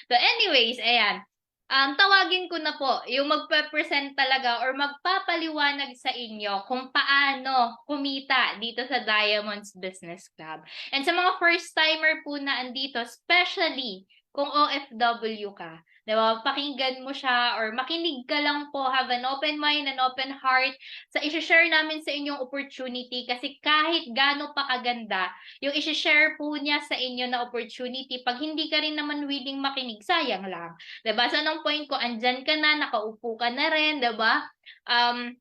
So anyways, ayan. Tawagin ko na po yung magpe-present talaga or magpapaliwanag sa inyo kung paano kumita dito sa Diamonds Business Club. And sa mga first-timer po na andito, especially kung OFW ka, diba? Pakinggan mo siya or makinig ka lang po, have an open mind and open heart sa i-share namin sa inyong opportunity kasi kahit gaano pa kaganda, yung i-share po niya sa inyo na opportunity, pag hindi ka rin naman willing makinig, sayang lang. 'Di ba? So, anong point ko, andyan ka na, nakaupo ka na rin, 'di ba? Um,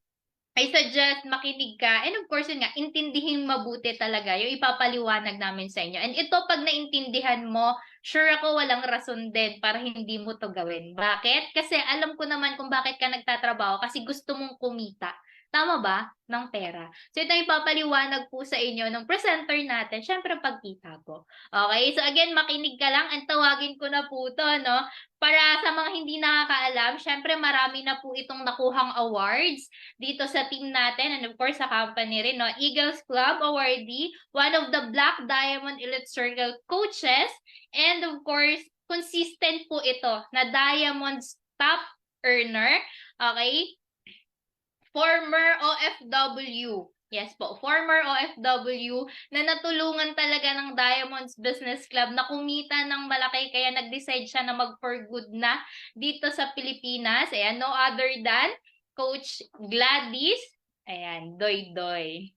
I suggest makinig ka. And of course, yun nga, intindihin mabuti talaga yung ipapaliwanag namin sa inyo. And ito, pag naintindihan mo, sure ako walang rason din para hindi mo to gawin. Bakit? Kasi alam ko naman kung bakit ka nagtatrabaho kasi gusto mong kumita. Tama ba? Ng pera. So, ito yung ipapaliwanag po sa inyo ng presenter natin. Syempre, pagkita ko. Okay? So, again, makinig ka lang. Ang tawagin ko na po to, no? Para sa mga hindi nakakaalam, syempre marami na po itong nakuhang awards dito sa team natin and of course sa company rin, no? Eagles Club awardee, one of the Black Diamond Elite Circle coaches, and of course, consistent po ito na Diamond's top earner, okay? Former OFW. Yes po, former OFW na natulungan talaga ng Diamonds Business Club na kumita ng malaki kaya nag-decide siya na mag-for good na dito sa Pilipinas. Ayan, no other than Coach Gladys. Ayan, Doy Doy.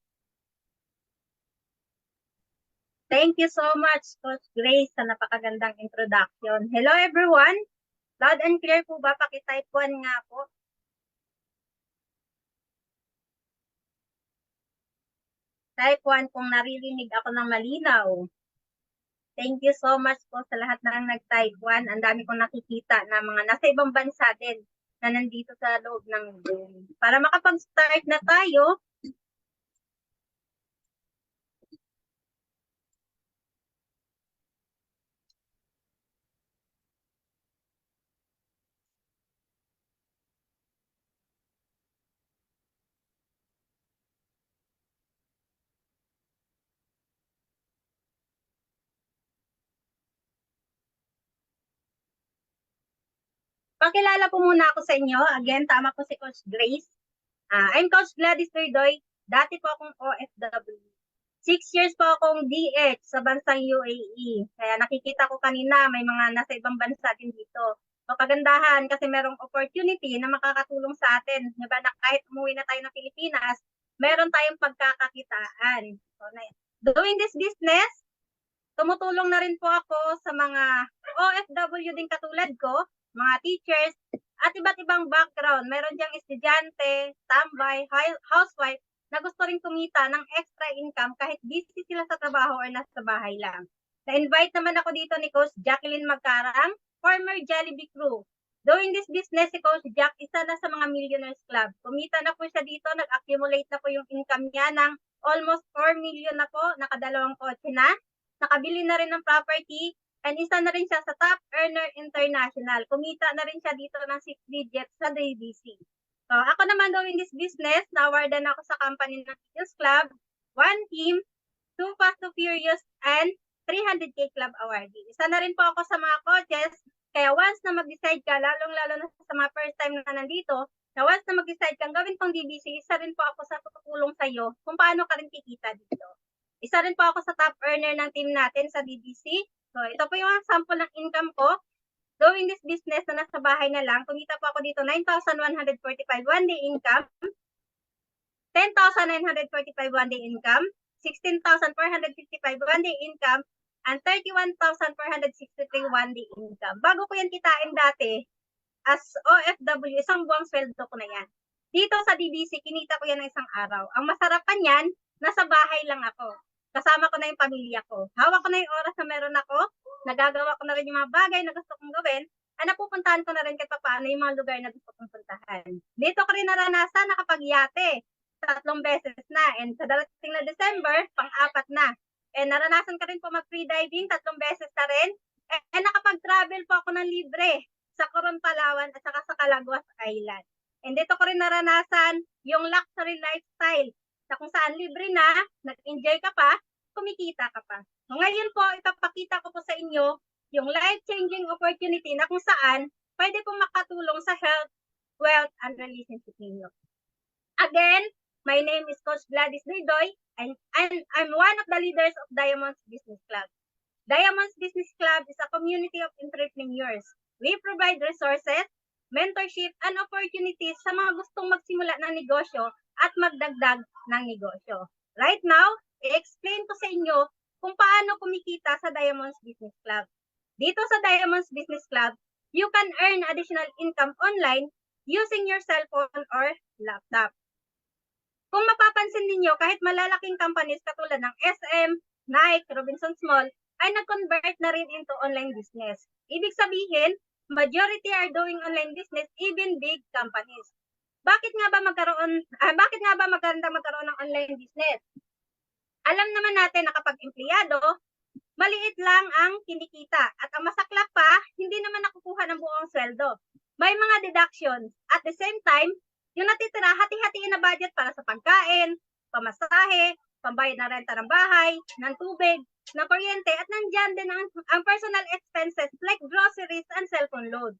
Thank you so much, Coach Grace, sa napakagandang introduction. Hello everyone! Loud and clear po ba? Pakitype 1 nga po. Type 1 kung naririnig ako ng malinaw. Thank you so much po sa lahat ng nag-type 1. Ang dami kong nakikita na mga nasa ibang bansa din na nandito sa loob ng Zoom. Para makapag-start na tayo, pakilala po muna ako sa inyo. Again, tama po si Coach Grace. I'm Coach Gladys Turdoy. Dati po akong OFW. 6 years po akong DH sa bansang UAE. Kaya nakikita ko kanina may mga nasa ibang bansa din dito. So kagandahan kasi merong opportunity na makakatulong sa atin. Diba na kahit umuwi na tayo ng Pilipinas, meron tayong pagkakakitaan. So, doing this business, tumutulong na rin po ako sa mga OFW din katulad ko, mga teachers, at iba't ibang background. Meron diyang estudyante, tambay, housewife, na gusto rin kumita ng extra income kahit busy sila sa trabaho or nasa bahay lang. Na-invite naman ako dito ni Coach Jacqueline Magkarang, former Jollibee crew. Doing this business, si Coach Jack, isa na sa mga Millionaires Club. Kumita na po siya dito, nag-accumulate na po yung income niya ng almost 4 million na po, nakadalawang kotse na, nakabili na rin ng property, and isa na rin siya sa top earner international. Kumita na rin siya dito ng 6 digits sa DBC. So, ako naman doing this business, na-awardan ako sa company ng Eagles Club, 1 team, 2 Fast to Furious, and 300K Club awardee. Isa na rin po ako sa mga coaches, kaya once na mag-decide ka, lalong-lalo na sa mga first time na nandito, na once na mag-decide kang gawin tong DBC, isa rin po ako sa tutulong sa iyo kung paano ka rin kikita dito. Isa rin po ako sa top earner ng team natin sa DBC. So, ito po yung sample ng income ko. Doing this business na nasa bahay na lang, kumita po ako dito 9,145 one-day income, 10,945 one-day income, 16,455 one-day income, and 31,463 one-day income. Bago ko yan kitain dati, as OFW, isang buwang sweldo ko na yan. Dito sa DBC, kinita ko yan ng isang araw. Ang masarap pa niyan, nasa bahay lang ako. Kasama ko na yung pamilya ko. Hawak ko na yung oras na meron ako. Nagagawa ko na rin yung mga bagay na gusto kong gawin. At napupuntahan ko na rin kahit paano yung mga lugar na gusto kong puntahan. Dito ko rin naranasan nakapag-yate 3 beses na. And sa darating na December, pang-4 na. And naranasan ko rin po mag-free diving 3 beses na rin. And nakapag-travel po ako ng libre sa Coron, Palawan at saka sa Calaguas Island. And dito ko rin naranasan yung luxury lifestyle na kung saan libre na, nag-enjoy ka pa, kumikita ka pa. So, ngayon po, ipapakita ko po sa inyo yung life-changing opportunity na kung saan pwede pong makatulong sa health, wealth, and relationship ninyo. Again, my name is Coach Gladys Doydoy, and I'm one of the leaders of Diamonds Business Club. Diamonds Business Club is a community of entrepreneurs. We provide resources, mentorship, and opportunities sa mga gustong magsimula ng negosyo at magdagdag ng negosyo. Right now, i-explain ko sa inyo kung paano kumikita sa Diamonds Business Club. Dito sa Diamonds Business Club, you can earn additional income online using your cell phone or laptop. Kung mapapansin ninyo, kahit malalaking companies katulad ng SM, Nike, Robinsons Mall, ay nag-convert na rin into online business. Ibig sabihin, majority are doing online business, even big companies. Bakit nga ba maganda magkaroon ng online business? Alam naman natin na kapag empleyado, maliit lang ang kinikita at ang masaklap pa, hindi naman nakukuha ng buong sweldo. May mga deductions. At the same time, yung natitira, hati-hatiin na budget para sa pagkain, pamasahe, pambayad ng renta ng bahay, ng tubig, ng kuryente, at nandyan din ang personal expenses like groceries and cellphone load.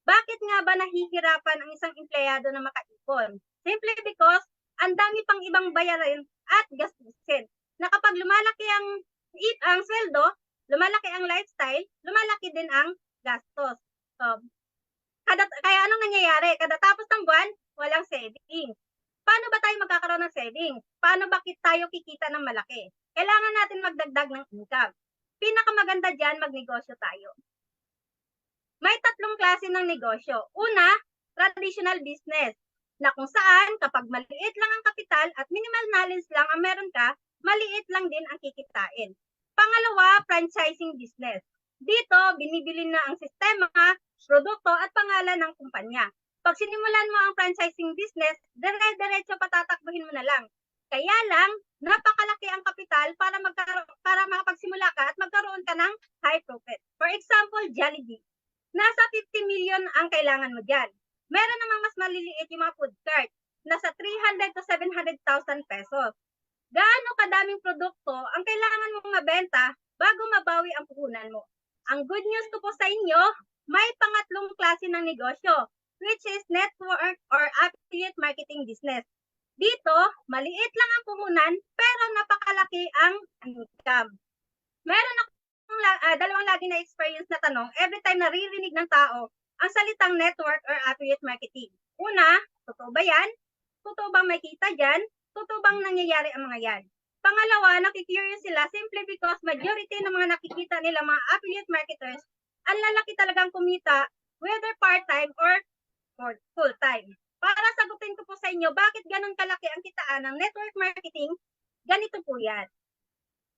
Bakit nga ba nahihirapan ang isang empleyado na makaipon? Simply because ang dami pang ibang bayarin at gastusin. Na kapag lumalaki ang sweldo, lumalaki ang lifestyle, lumalaki din ang gastos. So, kaya anong nangyayari? Kada tapos ng buwan, walang savings. Paano ba tayo magkakaroon ng savings? Paano ba tayo kikita ng malaki? Kailangan natin magdagdag ng income. Pinakamaganda dyan, magnegosyo tayo. May tatlong klase ng negosyo. Una, traditional business, na kung saan kapag maliit lang ang kapital at minimal knowledge lang ang meron ka, maliit lang din ang kikitain. Pangalawa, franchising business. Dito, binibili na ang sistema, produkto at pangalan ng kumpanya. Pag sinimulan mo ang franchising business, dire-diretso patatakbuhin mo na lang. Kaya lang, napakalaki ang kapital para makapagsimula ka at magkaroon ka ng high profit. For example, Jollibee. Nasa 50 million ang kailangan mo dyan. Meron namang mas maliliit yung mga food cart. Nasa 300 to 700,000 pesos. Gaano kadaming produkto ang kailangan mong mabenta bago mabawi ang puhunan mo? Ang good news ko po sa inyo, may pangatlong klase ng negosyo, which is network or affiliate marketing business. Dito, maliit lang ang puhunan, pero napakalaki ang income. Meron akong dalawang lagi na experience na tanong every time naririnig ng tao ang salitang network or affiliate marketing. Una, totoo ba yan? Totoo bang may kita dyan? Totoo bang nangyayari ang mga yan? Pangalawa, nakikurious sila simply because majority ng mga nakikita nila mga affiliate marketers, ang lalaki talagang kumita whether part-time or full-time. Para sagutin ko po sa inyo, bakit ganun kalaki ang kitaan ng network marketing? Ganito po yan.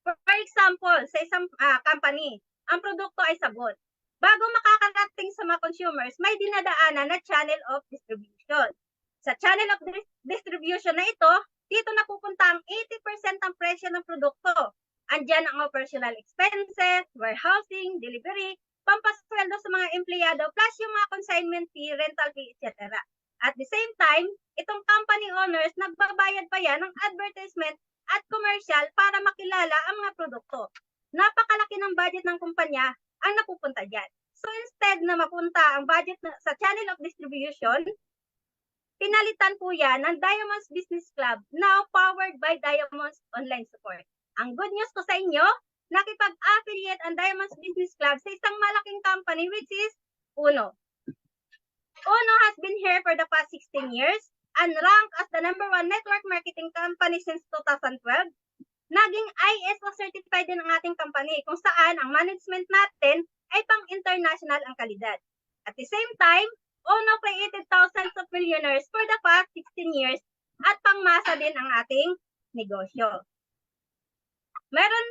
For example, sa isang company, ang produkto ay sabon. Bago makakarating sa mga consumers, may dinadaanan na channel of distribution. Sa channel of distribution na ito, dito napupunta ang 80% ng presyo ng produkto. Andyan ang operational expenses, warehousing, delivery, pampasweldo sa mga empleyado, plus yung mga consignment fee, rental fee, etc. At the same time, itong company owners, nagbabayad pa yan ng advertisement at commercial para makilala ang mga produkto. Napakalaki ng budget ng kumpanya ang napupunta dyan. So instead na mapunta ang budget sa channel of distribution, pinalitan po yan ng Diamonds Business Club, now powered by Diamonds Online Support. Ang good news ko sa inyo, nakipag-affiliate ang Diamonds Business Club sa isang malaking company which is Uno. Uno has been here for the past 16 years and ranked as the #1 network marketing company since 2012. Naging ISO certified din ang ating company kung saan ang management natin ay pang-international ang kalidad. At the same time, Uno created thousands of millionaires for the past 16 years at pangmasa din ang ating negosyo. Meron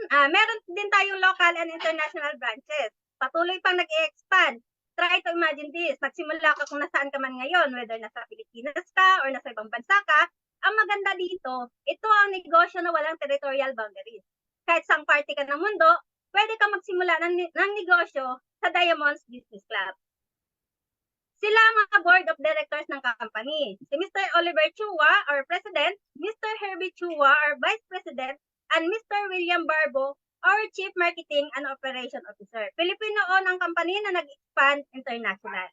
din tayong local and international branches. Patuloy pang nag-i-expand. Try to imagine this. Nagsimula ka kung nasaan ka man ngayon, whether nasa Pilipinas ka or nasa ibang bansa ka. Ang maganda dito, ito ang negosyo na walang territorial boundaries. Kahit sang party ka ng mundo, pwede ka magsimula ng negosyo sa Diamonds Business Club. Sila ang mga board of directors ng company. Si Mr. Oliver Chua, our president, Mr. Herbie Chua, our vice president, and Mr. William Barbo, or Chief Marketing and Operation Officer. Filipino ang company na nag-expand international.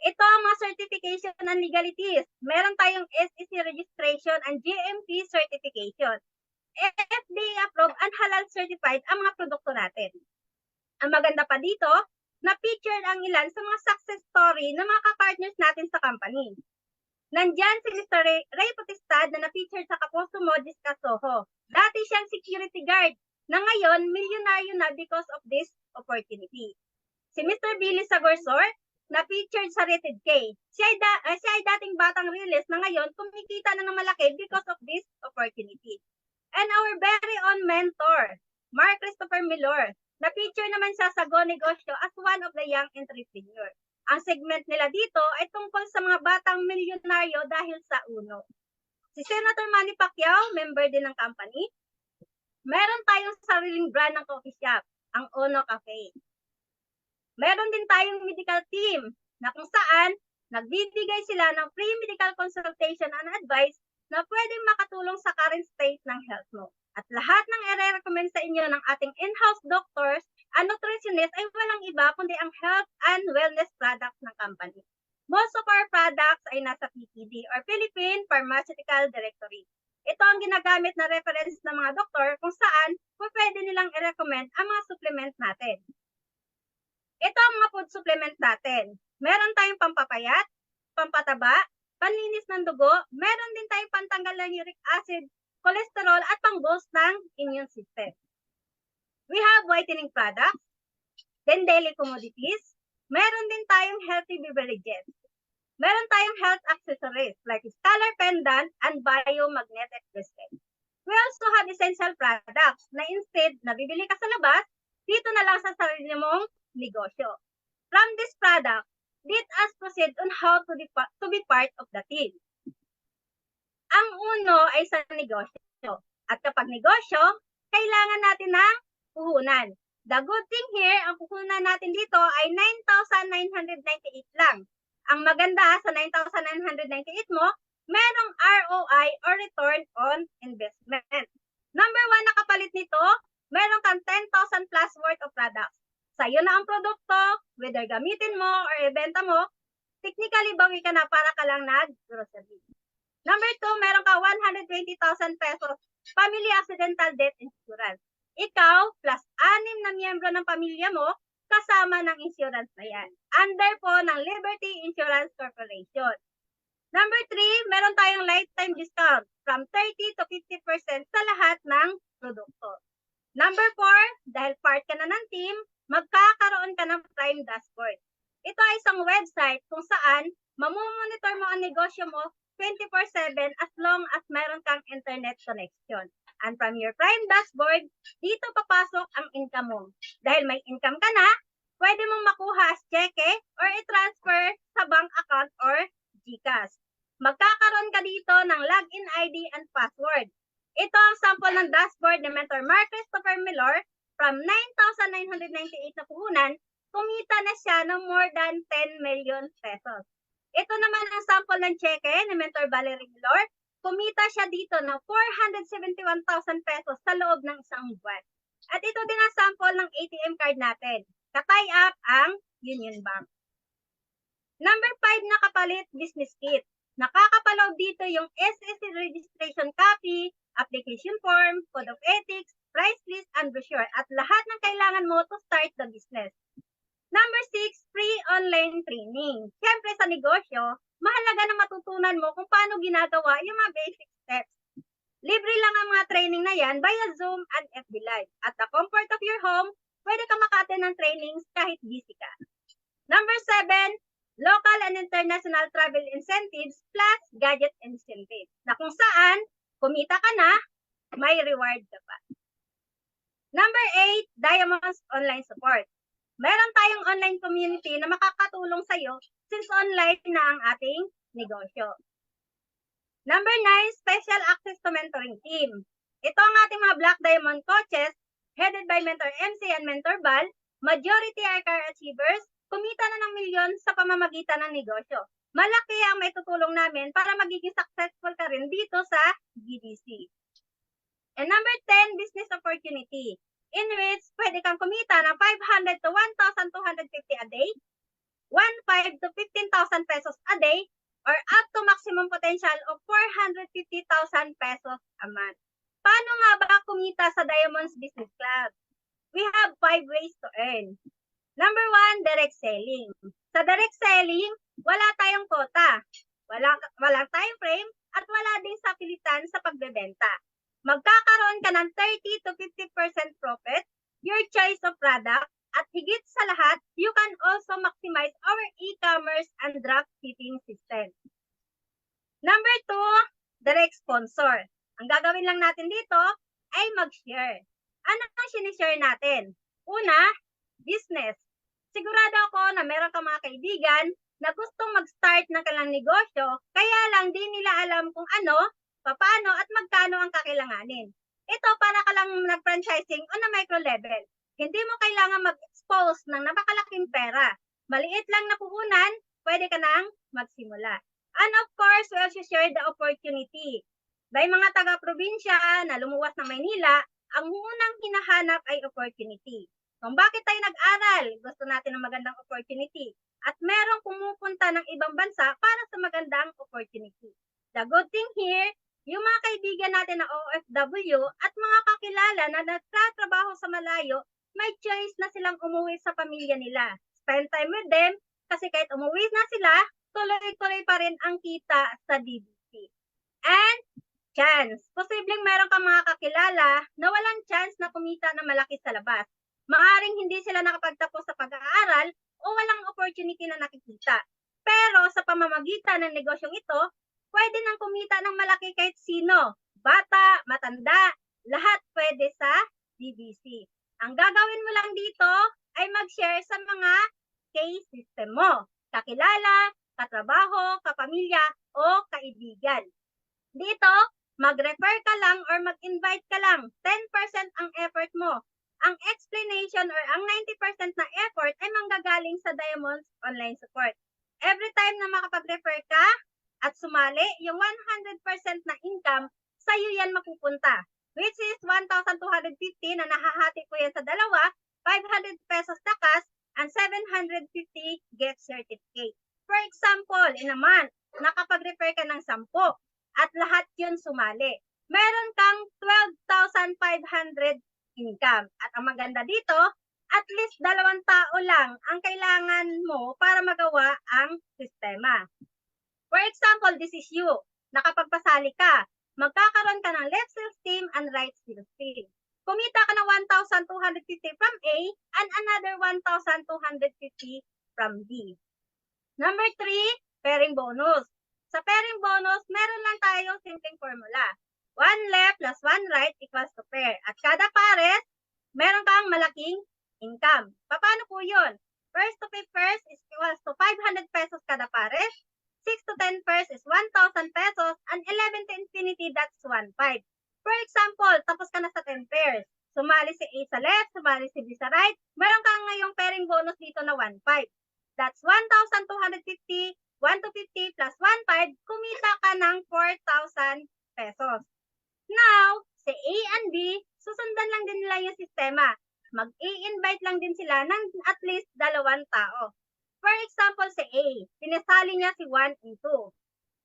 Ito ang mga certification and legalities. Meron tayong SEC registration and GMP certification. FDA approved and halal certified ang mga produkto natin. Ang maganda pa dito, na-featured ang ilan sa mga success story ng mga kapartners natin sa company. Nandyan si Mr. Ray Potestad na na-featured sa Kapuso Modis Kasoho. Dati siyang security guard na ngayon milyonaryo na because of this opportunity. Si Mr. Billy Sagorsor na-featured sa Rated K. Siya ay dating batang realist na ngayon kumikita na ng malaki because of this opportunity. And our very own mentor, Mark Christopher Milor, na-feature naman siya sa Go Negosyo as one of the young entrepreneur. Ang segment nila dito ay tungkol sa mga batang milyonaryo dahil sa UNO. Si Senator Manny Pacquiao, member din ng company. Meron tayong sariling brand ng coffee shop, ang UNO Cafe. Meron din tayong medical team na kung saan nagbibigay sila ng free medical consultation and advice na pwedeng makatulong sa current state ng health mo. At lahat ng i-recommend sa inyo ng ating in-house doctors and nutritionists ay walang iba kundi ang health and wellness products ng company. Most of our products ay nasa PPD or Philippine Pharmaceutical Directory. Ito ang ginagamit na reference ng mga doktor kung saan pwede nilang i-recommend ang mga supplement natin. Ito ang mga food supplement natin. Meron tayong pampapayat, pampataba, panlinis ng dugo, meron din tayong pantanggal ng uric acid, cholesterol, at pang-boost ng immune system. We have whitening products, then daily commodities, meron din tayong healthy beverages. Meron tayong health accessories like scalar pendant and biomagnetic bracelet. We also have essential products na instead na bibili ka sa labas, dito na lang sa sarili mong negosyo. From this product, let us proceed on how to be part of the team. Ang uno ay sa negosyo. At kapag negosyo, kailangan natin ng puhunan. The good thing here, ang puhunan natin dito ay 9,998 lang. Ang maganda sa 9,998 mo, merong ROI or return on investment. Number 1 na kapalit nito, meron kang 10,000 plus worth of products. Sa'yo na ang produkto, whether gamitin mo or ibenta mo, technically bawi ka na para ka lang nag-grocery. Number 2, meron ka 120,000 pesos family accidental death insurance. Ikaw plus 6 na miyembro ng pamilya mo kasama ng insurance na yan. Under po ng Liberty Insurance Corporation. Number 3, meron tayong lifetime discount from 30 to 50% sa lahat ng produkto. Number 4, dahil part ka na ng team, magkakaroon ka ng Prime Dashboard. Ito ay isang website kung saan mamomonitor mo ang negosyo mo 24/7 as long as meron kang internet connection. And from your Prime Dashboard, dito papasok ang income mo. Dahil may income ka na, pwede mong makuha as cheque or i-transfer sa bank account or GCash. Magkakaroon ka dito ng login ID and password. Ito ang sample ng dashboard ni Mentor Mark Christopher Milor. From 9,998 na puhunan, kumita na siya ng more than 10 million pesos. Ito naman ang sample ng cheque ni Mentor Valerie Milor. Kumita siya dito ng 471,000 pesos sa loob ng isang buwan. At ito din ang sample ng ATM card natin. Ka-tie up ang Union Bank. Number 5 na kapalit, business kit. Nakakapaloob dito yung SEC registration copy, application form, code of ethics, price list, and brochure. At lahat ng kailangan mo to start the business. Number 6, free online training. Siyempre sa negosyo, mahalaga na matutunan mo kung paano ginagawa yung mga basic steps. Libre lang ang mga training na yan via Zoom and FB Live. At the comfort of your home, pwede ka maka-attend ng trainings kahit busy ka. Number 7, local and international travel incentives plus gadget incentives. Na kung saan, kumita ka na, may reward ka pa. Number 8, Diamonds Online Support. Meron tayong online community na makakatulong sa'yo since online na ang ating negosyo. Number 9, special access to mentoring team. Ito ang ating mga Black Diamond coaches headed by Mentor MC and Mentor Val. Majority are car achievers. Kumita na ng milyon sa pamamagitan ng negosyo. Malaki ang may tutulong namin para magiging successful ka rin dito sa GDC. And number 10, business opportunity, in which pwede kang kumita ng 500 to 1,250 a day, 1,500 to 15,000 pesos a day, or up to maximum potential of 450,000 pesos a month. Paano nga ba kumita sa Diamonds Business Club? We have 5 ways to earn. Number 1, direct selling. Sa direct selling, wala tayong quota, walang time frame, at wala ding sapilitan sa pagbebenta. Magkakaroon ka ng 30 to 50% profit, your choice of product, at higit sa lahat, you can also maximize our e-commerce and drop shipping system. Number 2, direct sponsor. Ang gagawin lang natin dito ay mag-share. Ano ang sinishare natin? Una, business. Sigurado ako na meron ka mga kaibigan na gustong mag-start ng kanilang negosyo, kaya lang di nila alam kung ano, paano at magkano ang kakailanganin. Ito para ka lang nag-franchising on a micro level. Hindi mo kailangan mag-expose ng napakalaking pera. Maliit lang na puhunan, pwede ka nang magsimula. And of course, we also share the opportunity. By mga taga-probinsya na lumuwas ng Maynila, ang unang hinahanap ay opportunity. Kung bakit tayo nag-aral, gusto natin ng magandang opportunity. At merong pumupunta ng ibang bansa para sa magandang opportunity. The good thing here, yung mga kaibigan natin na OFW at mga kakilala na nagtatrabaho sa malayo, may choice na silang umuwi sa pamilya nila. Spend time with them, kasi kahit umuwi na sila, tuloy-tuloy pa rin ang kita sa DBC. And chance. Posibleng meron kang mga kakilala na walang chance na kumita na malaki sa labas. Maaring hindi sila nakapagtapos sa pag-aaral o walang opportunity na nakikita. Pero sa pamamagitan ng negosyong ito, pwede nang kumita ng malaki kahit sino. Bata, matanda, lahat pwede sa DBC. Ang gagawin mo lang dito ay mag-share sa mga case system mo. Kakilala, katrabaho, kapamilya, o kaibigan. Dito, mag-refer ka lang or mag-invite ka lang. 10% ang effort mo. Ang explanation or ang 90% na effort ay manggagaling sa Diamonds Online Support. Every time na makapag-refer ka at sumali, yung 100% na income, sa'yo yan mapupunta. Which is 1,250 na nahahati ko yan sa dalawa, 500 pesos na cash, and 750 gift certificate. For example, in a month, nakapag-refer ka ng 10 at lahat yun sumali. Meron kang 12,500 income. At ang maganda dito, at least 2 tao lang ang kailangan mo para magawa ang sistema. For example, this is you. Nakapagpasali ka. Magkakaroon ka ng left sales team and right sales team. Kumita ka ng 1,250 from A and another 1,250 from B. Number 3, pairing bonus. Sa pairing bonus, meron lang tayong simpleng formula. 1 left plus 1 right equals to pair. At kada pares, meron kang malaking income. Paano po yun? First to 5 first is equals to 500 pesos kada pares. 6 to 10 first is 1,000 pesos. And 11 to infinity, that's 1,500. For example, tapos ka na sa 10 pairs. Sumali si A sa left, sumali si B sa right. Meron kang ngayong pairing bonus dito na 1,500. That's 1,250. 1 to 50 plus 1,500, kumita ka ng 4,000 pesos. Now, si A and B, susundan lang din nila yung sistema. Mag-i-invite lang din sila ng at least 2 tao. For example, si A, pinasali niya si 1 and 2.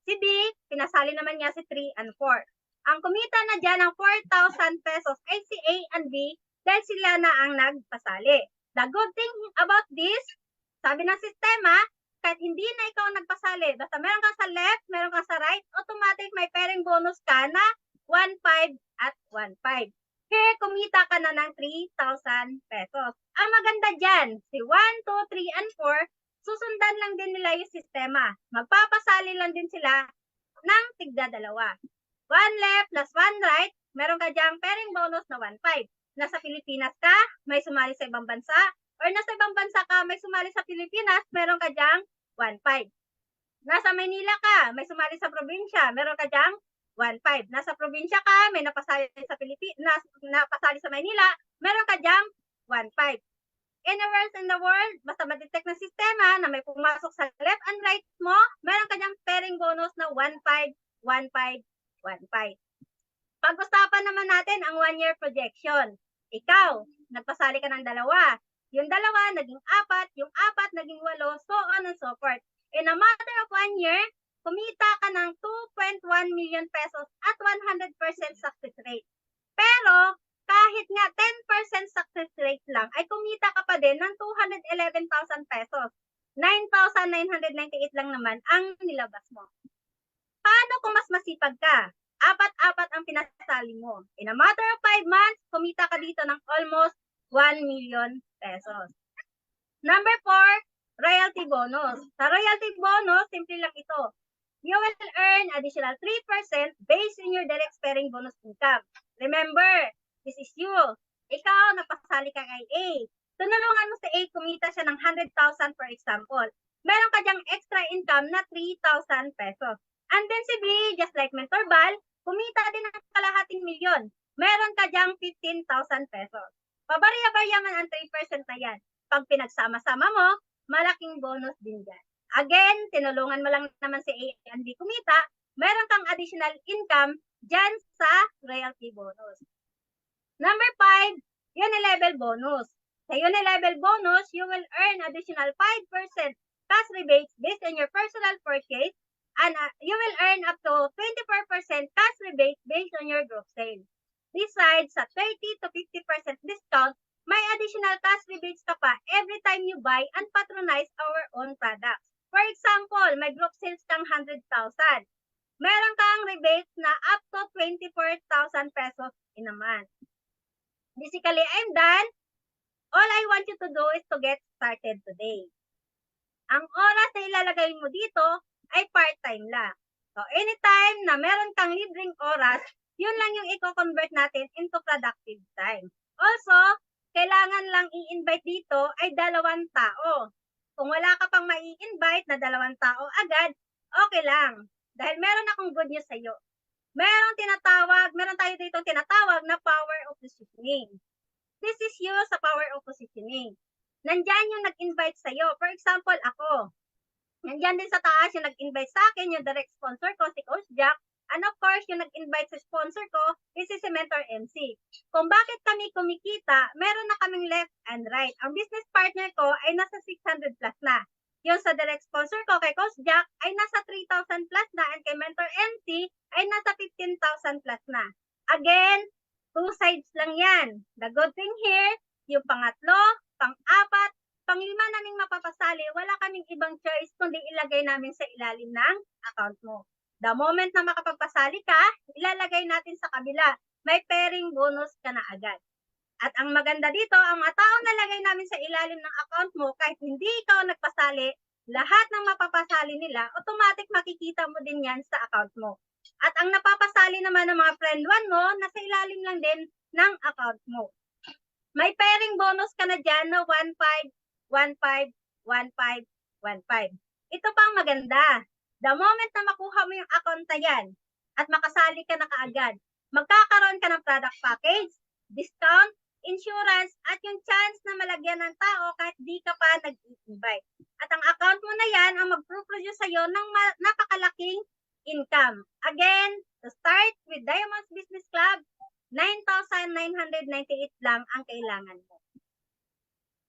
Si B, pinasali naman niya si 3 and 4. Ang kumita na dyan ng 4,000 pesos ay si A and B dahil sila na ang nagpasali. The good thing about this, sabi ng sistema, kahit hindi na ikaw nagpasali, basta meron ka sa left, meron ka sa right, automatic may pairing bonus ka na 1,500 at 1,500. Here, kumita ka na ng 3,000 pesos. Ang maganda dyan, si 1, 2, 3, and 4, susundan lang din nila yung sistema. Magpapasali lang din sila ng tigda-2. 1 left plus 1 right, meron ka dyang pairing bonus na 1,500. Nasa Pilipinas ka, may sumali sa ibang bansa, or nasa ibang bansa ka, may sumali sa Pilipinas, meron ka dyang 1,500. Nasa Maynila ka, may sumali sa probinsya, meron ka dyang 1,500. Nasa probinsya ka, may napasali sa napasali sa Maynila, meron ka dyang 1,500. Anywhere in the world, basta ma-detect ng sistema na may pumasok sa left and right mo, meron ka dyang pairing bonus na 1,500, 1,500, 1,500. Pag-usapan naman natin ang 1-year projection. Ikaw, nagpasali ka ng 2. Yung 2, naging 4. Yung 4, naging 8. So on and so forth. In a matter of 1 year, kumita ka ng 2.1 million pesos at 100% success rate. Pero, kahit nga 10% success rate lang, ay kumita ka pa din ng 211,000 pesos. 9,998 lang naman ang nilabas mo. Paano kung mas masipag ka? 4 ang pinasali mo. In a matter of 5 months, kumita ka dito ng almost 1 million pesos. Number 4, royalty bonus. Sa royalty bonus, simple lang ito. You will earn additional 3% based on your direct sparing bonus income. Remember, this is you. Ikaw, napasali ka kay A. Tunulungan mo si A, kumita siya ng 100,000 for example. Meron ka diyang extra income na 3,000 pesos. And then si B, just like Mentor Bal, kumita din ng kalahating milyon. Meron ka diyang 15,000 pesos. Pabarya-barya man ang 3% na yan. Pag pinagsama-sama mo, malaking bonus din yan. Again, tinulungan mo lang naman si A and B kumita, meron kang additional income dyan sa royalty bonus. Number 5, unilevel bonus. Sa unilevel bonus, you will earn additional 5% cash rebates based on your personal purchase and you will earn up to 24% cash rebate based on your group sale. Besides, sa 30 to 50% discount, may additional cash rebates ka pa every time you buy and patronize our own products. For example, may group sales kang 100,000. Meron kang rebates na up to 24,000 pesos in a month. Basically, I'm done. All I want you to do is to get started today. Ang oras na ilalagay mo dito ay part-time lang. So, anytime na meron kang libreng oras, yun lang yung i-convert natin into productive time. Also, kailangan lang i-invite dito ay 2 tao. Kung wala ka pang mai-invite na 2 tao agad, okay lang. Dahil meron akong good news sa iyo. Meron tayo dito tinatawag na power of positioning. This is you sa power of positioning. Nandyan yung nag-invite sa iyo. For example, ako. Nandyan din sa taas yung nag-invite sa akin, yung direct sponsor ko, si Coach Jack. And of course, yung nag-invite sa sponsor ko, this is si Mentor MC. Kung bakit kami kumikita, meron na kaming left and right. Ang business partner ko ay nasa 600 plus na. Yung sa direct sponsor ko kay Coach Jack ay nasa 3,000 plus na and kay Mentor MC ay nasa 15,000 plus na. Again, 2 sides lang yan. The good thing here, yung pangatlo, pang-4, pang-5 naming mapapasali, wala kaming ibang choice kundi ilagay namin sa ilalim ng account mo. The moment na makapagpasali ka, ilalagay natin sa kabila. May pairing bonus ka na agad. At ang maganda dito, ang mga taong nalagay namin sa ilalim ng account mo, kahit hindi ikaw nagpasali, lahat ng mapapasali nila, automatic makikita mo din yan sa account mo. At ang napapasali naman ng mga friend one mo, nasa ilalim lang din ng account mo. May pairing bonus ka na dyan na 1-5, 1-5, 1-5, 1-5. Ito pang maganda. The moment na makuha mo yung account na yan at makasali ka na kaagad, magkakaroon ka ng product package, discount, insurance, at yung chance na malagyan ng tao kahit di ka pa nag-invite. At ang account mo na yan ang mag-produce sa'yo ng napakalaking income. Again, to start with Diamonds Business Club, 9,998 lang ang kailangan mo.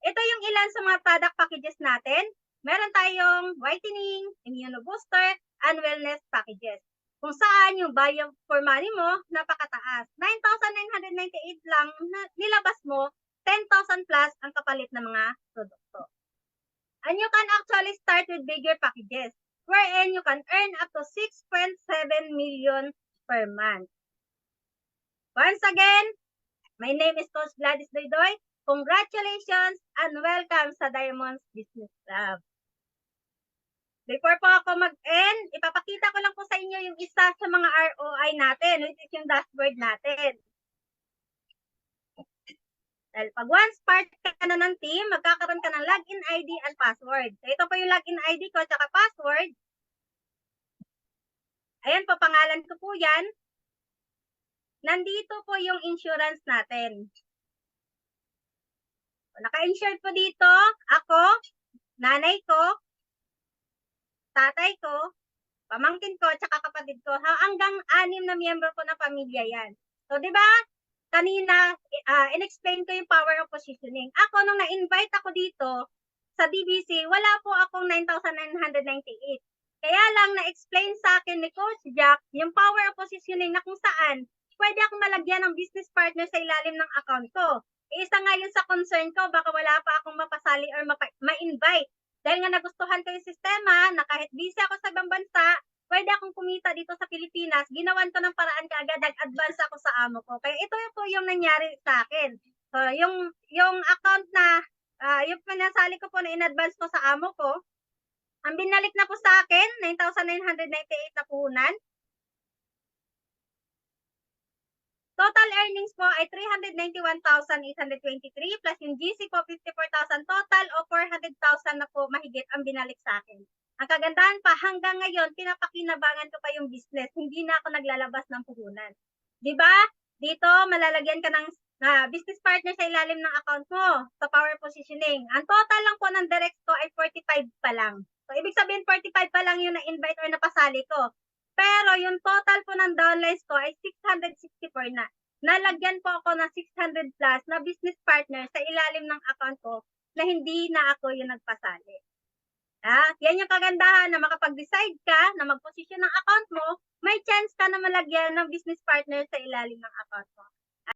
Ito yung ilan sa mga product packages natin. Meron tayong whitening, immunobooster, and wellness packages. Kung saan yung value for money mo, napakataas. 9,998 lang na nilabas mo, 10,000 plus ang kapalit ng mga produkto. And you can actually start with bigger packages, wherein you can earn up to 6.7 million per month. Once again, my name is Coach Gladys Doydoy. Congratulations and welcome sa Diamonds Business Club. Before po ako mag-end, ipapakita ko lang po sa inyo yung isa sa mga ROI natin, which is yung dashboard natin. Dahil pag once part ka na ng team, magkakaroon ka ng login ID and password. So ito po yung login ID ko at password. Ayan po, pangalan ko po yan. Nandito po yung insurance natin. Naka-insured po dito, ako, nanay ko, tatay ko, pamangkin ko, tsaka kapatid ko, hanggang 6 na miyembro ko ng pamilya yan. So, di ba, kanina, in-explain ko yung power of positioning. Ako, nung na-invite ako dito sa DBC, wala po akong 9,998. Kaya lang, na-explain sa akin ni Coach Jack yung power of positioning na kung saan pwede akong malagyan ng business partner sa ilalim ng account ko. Isa nga yun sa concern ko, baka wala pa akong mapasali or ma-invite. Dahil nga nagustuhan ko yung sistema, na kahit busy ako sa ibang bansa, pwede akong kumita dito sa Pilipinas, ginawan ko ng paraan kaagad, nag-advance ako sa amo ko. Kaya ito po yung nangyari sa akin. So, yung account na, yung pinasali ko po na in-advance ko sa amo ko, ang binalik na po sa akin, 9,998 na puhunan. Total earnings po ay 391,823 plus yung GC po 54,000, total o 400,000 na po mahigit ang binalik sa akin. Ang kagandahan pa, hanggang ngayon, pinapakinabangan ko pa yung business. Hindi na ako naglalabas ng puhunan. Di ba? Dito, malalagyan ka ng business partner sa ilalim ng account mo sa power positioning. Ang total lang po ng direct ko ay 45 pa lang. So, ibig sabihin 45 pa lang yung na-invite or napasali ko. Pero yung total po ng downlines ko ay 664 na. Nalagyan po ako ng 600 plus na business partner sa ilalim ng account ko na hindi na ako yung nagpasali. Yan yung kagandahan na makapag-decide ka na mag-position ng account mo, may chance ka na malagyan ng business partner sa ilalim ng account mo.